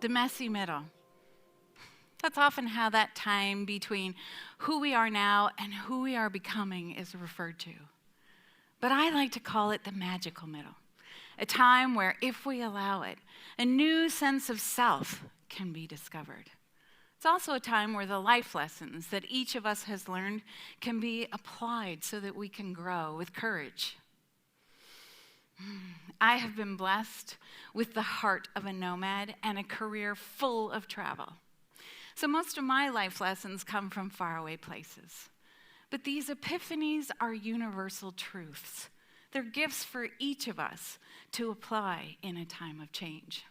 the messy middle. That's often how that time between who we are now and who we are becoming is referred to. But I like to call it the magical middle, a time where, if we allow it, a new sense of self can be discovered. It's also a time where the life lessons that each of us has learned can be applied so that we can grow with courage. I have been blessed with the heart of a nomad and a career full of travel. So most of my life lessons come from faraway places. But these epiphanies are universal truths. They're gifts for each of us to apply in a time of change.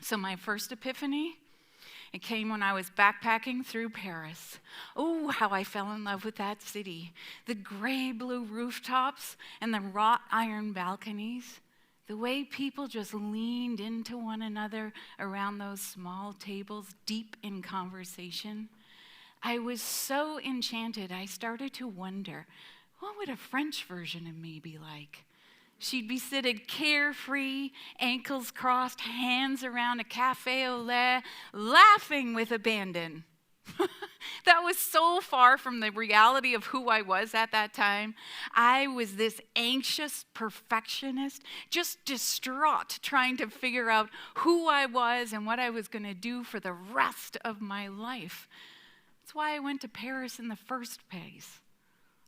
So my first epiphany, it came when I was backpacking through Paris. Oh, how I fell in love with that city. The gray blue rooftops and the wrought iron balconies. The way people just leaned into one another around those small tables, deep in conversation. I was so enchanted, I started to wonder, what would a French version of me be like? She'd be seated carefree, ankles crossed, hands around a cafe au lait, laughing with abandon. That was so far from the reality of who I was at that time. I was this anxious perfectionist, just distraught, trying to figure out who I was and what I was going to do for the rest of my life. That's why I went to Paris in the first place,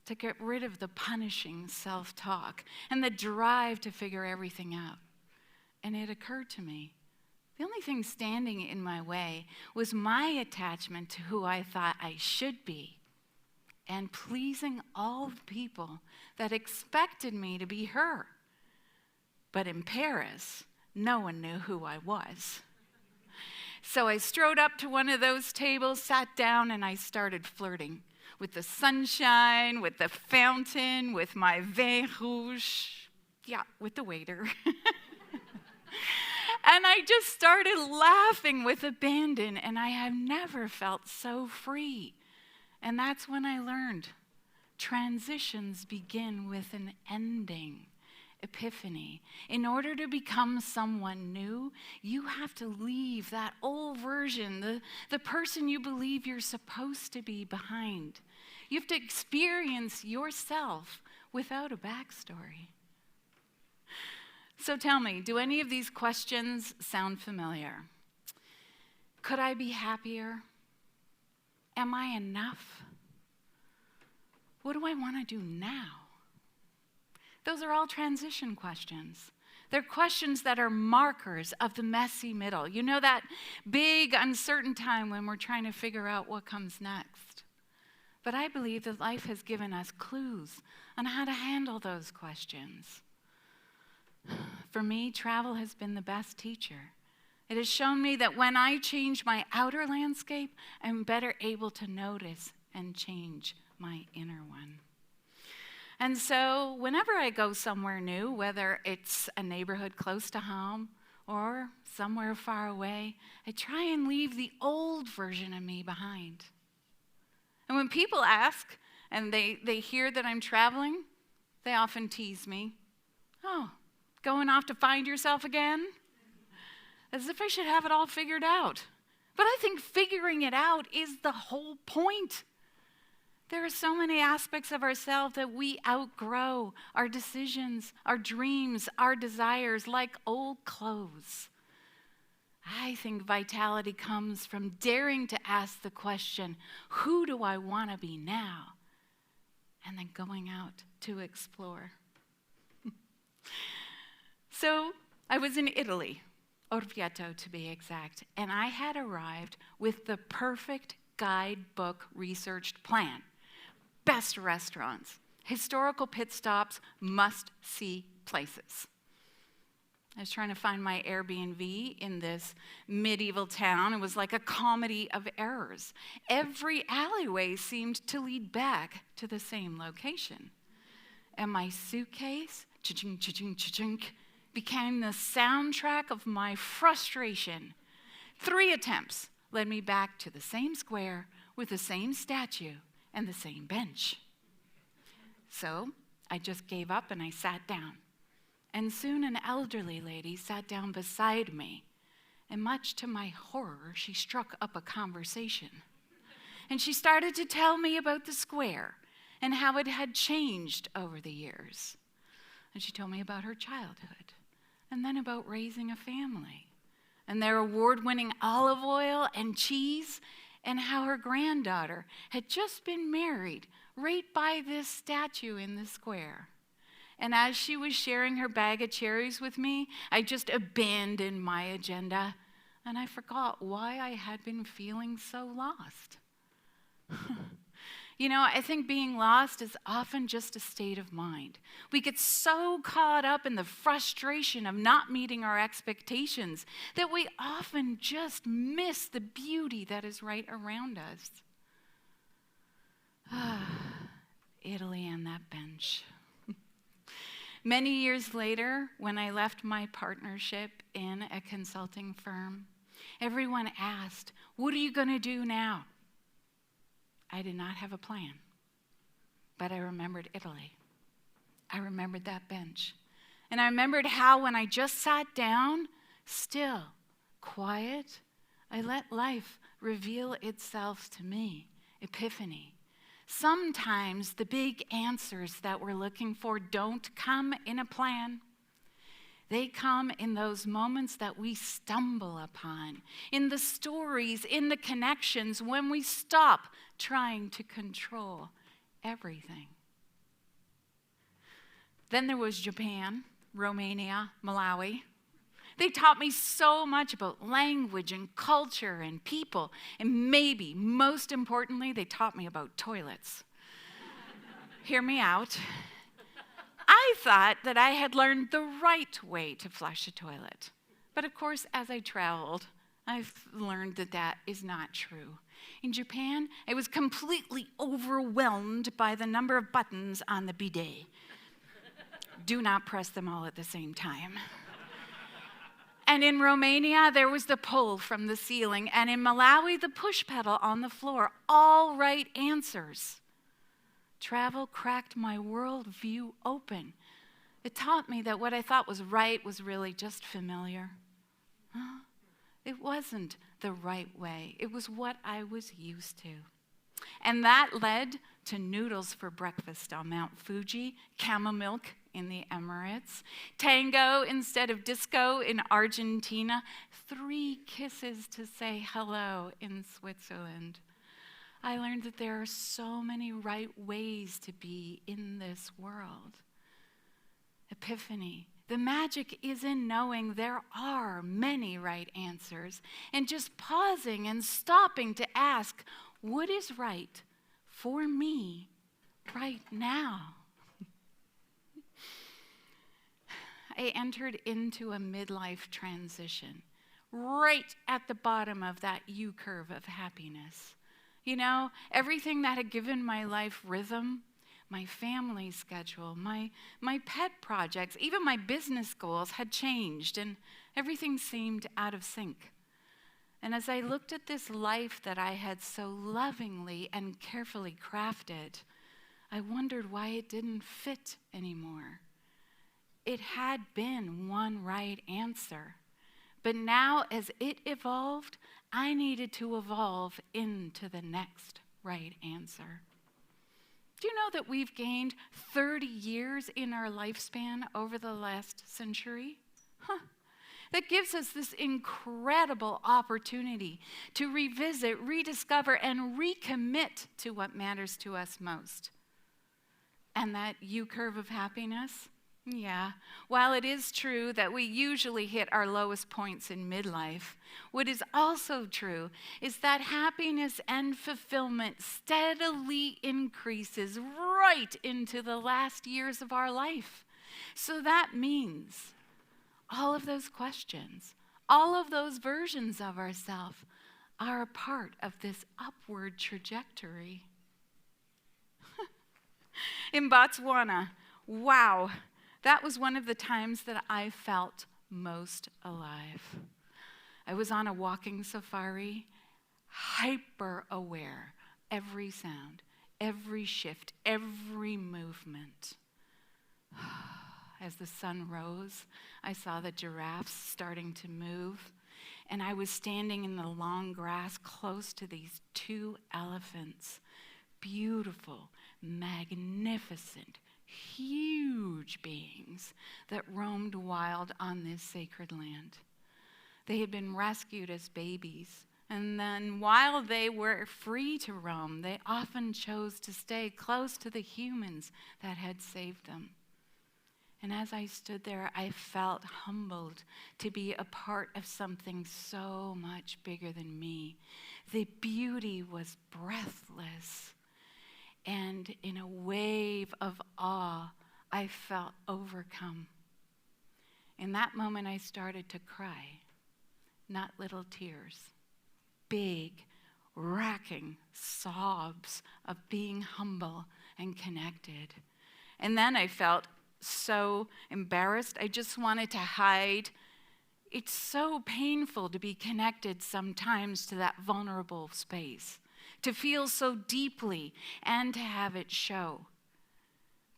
to get rid of the punishing self-talk and the drive to figure everything out. And it occurred to me, the only thing standing in my way was my attachment to who I thought I should be and pleasing all the people that expected me to be her. But in Paris, no one knew who I was. So I strode up to one of those tables, sat down, and I started flirting with the sunshine, with the fountain, with my vin rouge. Yeah, with the waiter. And I just started laughing with abandon, and I have never felt so free. And that's when I learned transitions begin with an ending. Epiphany. In order to become someone new, you have to leave that old version, the person you believe you're supposed to be, behind. You have to experience yourself without a backstory. So tell me, do any of these questions sound familiar? Could I be happier? Am I enough? What do I want to do now? Those are all transition questions. They're questions that are markers of the messy middle. You know, that big, uncertain time when we're trying to figure out what comes next. But I believe that life has given us clues on how to handle those questions. For me, travel has been the best teacher. It has shown me that when I change my outer landscape, I'm better able to notice and change my inner one. And so whenever I go somewhere new, whether it's a neighborhood close to home or somewhere far away, I try and leave the old version of me behind. And when people ask and they hear that I'm traveling, they often tease me. Oh, going off to find yourself again? As if I should have it all figured out. But I think figuring it out is the whole point. There are so many aspects of ourselves that we outgrow, our decisions, our dreams, our desires, like old clothes. I think vitality comes from daring to ask the question, who do I want to be now? And then going out to explore. So I was in Italy, Orvieto to be exact, and I had arrived with the perfect guidebook researched plan. Best restaurants, historical pit stops, must-see places. I was trying to find my Airbnb in this medieval town. It was like a comedy of errors. Every alleyway seemed to lead back to the same location. And my suitcase, cha-ching, cha-ching, cha-ching, became the soundtrack of my frustration. 3 attempts led me back to the same square with the same statue and the same bench. So I just gave up and I sat down. And soon an elderly lady sat down beside me And much to my horror, she struck up a conversation. And she started to tell me about the square and how it had changed over the years. And she told me about her childhood, and then about raising a family, and their award-winning olive oil and cheese, and how her granddaughter had just been married right by this statue in the square. And as she was sharing her bag of cherries with me, I just abandoned my agenda, and I forgot why I had been feeling so lost. You know, I think being lost is often just a state of mind. We get so caught up in the frustration of not meeting our expectations that we often just miss the beauty that is right around us. Italy and that bench. Many years later, when I left my partnership in a consulting firm, everyone asked, "What are you going to do now?" I did not have a plan, but I remembered Italy. I remembered that bench. And I remembered how when I just sat down, still, quiet, I let life reveal itself to me, epiphany. Sometimes the big answers that we're looking for don't come in a plan. They come in those moments that we stumble upon, in the stories, in the connections, when we stop trying to control everything. Then there was Japan, Romania, Malawi. They taught me so much about language and culture and people, and maybe, most importantly, they taught me about toilets. Hear me out. I thought that I had learned the right way to flush a toilet. But of course, as I traveled, I've learned that that is not true. In Japan, I was completely overwhelmed by the number of buttons on the bidet. Do not press them all at the same time. And in Romania, there was the pull from the ceiling. And in Malawi, the push pedal on the floor. All right answers. Travel cracked my worldview open. It taught me that what I thought was right was really just familiar. It wasn't the right way. It was what I was used to. And that led to noodles for breakfast on Mount Fuji, camel milk in the Emirates, tango instead of disco in Argentina, 3 kisses to say hello in Switzerland. I learned that there are so many right ways to be in this world. Epiphany. The magic is in knowing there are many right answers and just pausing and stopping to ask, what is right for me right now? I entered into a midlife transition, right at the bottom of that U-curve of happiness. You know, everything that had given my life rhythm, my family schedule, my pet projects, even my business goals had changed, and everything seemed out of sync. And as I looked at this life that I had so lovingly and carefully crafted, I wondered why it didn't fit anymore. It had been one right answer. But now, as it evolved, I needed to evolve into the next right answer. Do you know that we've gained 30 years in our lifespan over the last century? That gives us this incredible opportunity to revisit, rediscover, and recommit to what matters to us most. And that U-curve of happiness? Yeah, while it is true that we usually hit our lowest points in midlife, what is also true is that happiness and fulfillment steadily increases right into the last years of our life. So that means all of those questions, all of those versions of ourselves are a part of this upward trajectory. In Botswana, wow. That was one of the times that I felt most alive. I was on a walking safari, hyper aware, every sound, every shift, every movement. As the sun rose, I saw the giraffes starting to move. and I was standing in the long grass close to these two elephants. Beautiful, magnificent, huge beings that roamed wild on this sacred land. They had been rescued as babies, and then while they were free to roam, they often chose to stay close to the humans that had saved them. And as I stood there, I felt humbled to be a part of something so much bigger than me. The beauty was breathless. And in a wave of awe, I felt overcome. In that moment, I started to cry, not little tears, big, racking sobs of being humble and connected. And then I felt so embarrassed. I just wanted to hide. It's so painful to be connected sometimes to that vulnerable space, to feel so deeply and to have it show.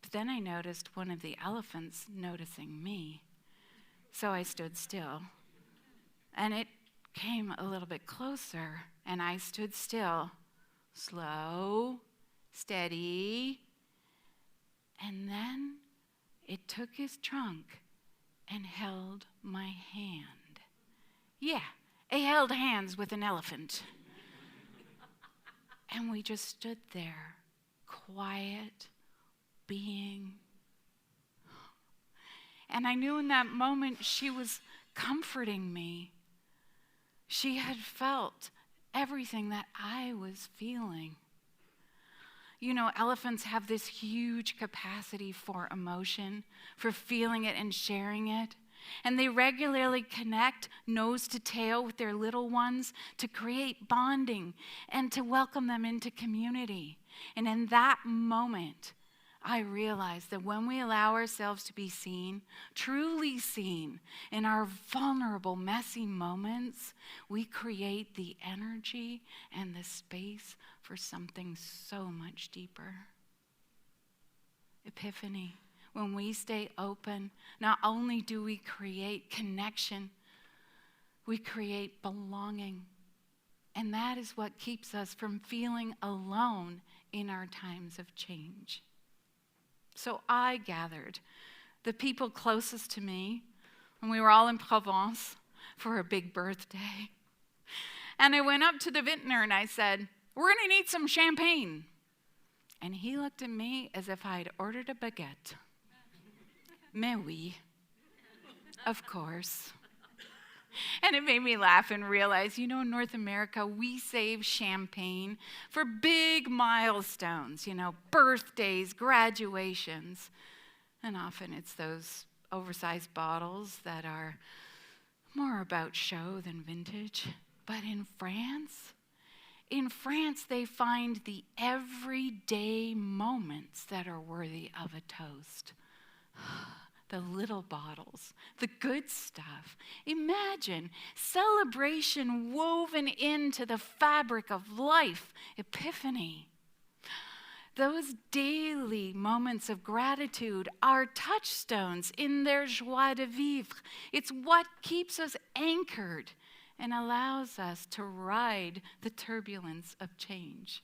But then I noticed one of the elephants noticing me. So I stood still. And it came a little bit closer, and I stood still, slow, steady. And then it took his trunk and held my hand. Yeah, it held hands with an elephant. And we just stood there, quiet, being. And I knew in that moment she was comforting me. She had felt everything that I was feeling. You know, elephants have this huge capacity for emotion, for feeling it and sharing it. And they regularly connect nose to tail with their little ones to create bonding and to welcome them into community. And in that moment, I realized that when we allow ourselves to be seen, truly seen, in our vulnerable, messy moments, we create the energy and the space for something so much deeper. Epiphany. When we stay open, not only do we create connection, we create belonging. And that is what keeps us from feeling alone in our times of change. So I gathered the people closest to me, and we were all in Provence for a big birthday. And I went up to the vintner and I said, "We're going to need some champagne." And he looked at me as if I'd ordered a baguette. Mais oui, of course. And it made me laugh and realize, you know, in North America, we save champagne for big milestones, you know, birthdays, graduations. And often it's those oversized bottles that are more about show than vintage. But in France, they find the everyday moments that are worthy of a toast. The little bottles, the good stuff. Imagine celebration woven into the fabric of life, epiphany. Those daily moments of gratitude are touchstones in their joie de vivre. It's what keeps us anchored and allows us to ride the turbulence of change.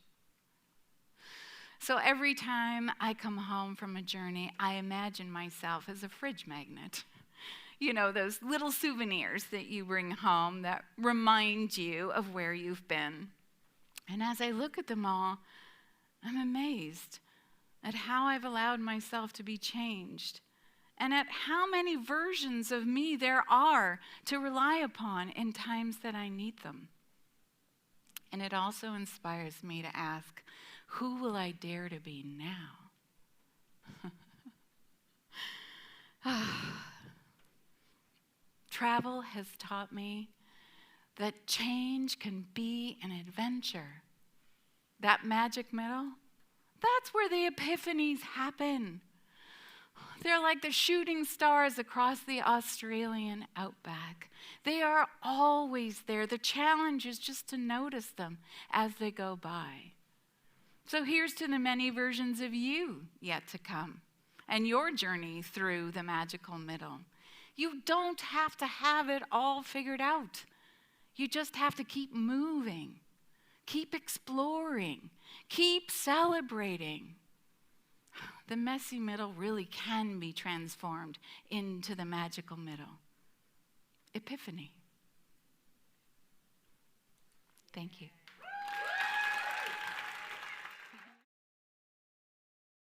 So every time I come home from a journey, I imagine myself as a fridge magnet. You know, those little souvenirs that you bring home that remind you of where you've been. And as I look at them all, I'm amazed at how I've allowed myself to be changed and at how many versions of me there are to rely upon in times that I need them. And it also inspires me to ask, who will I dare to be now? Travel has taught me that change can be an adventure. That magic middle, that's where the epiphanies happen. They're like the shooting stars across the Australian outback. They are always there. The challenge is just to notice them as they go by. So here's to the many versions of you yet to come and your journey through the magical middle. You don't have to have it all figured out. You just have to keep moving, keep exploring, keep celebrating. The messy middle really can be transformed into the magical middle. Epiphany. Thank you.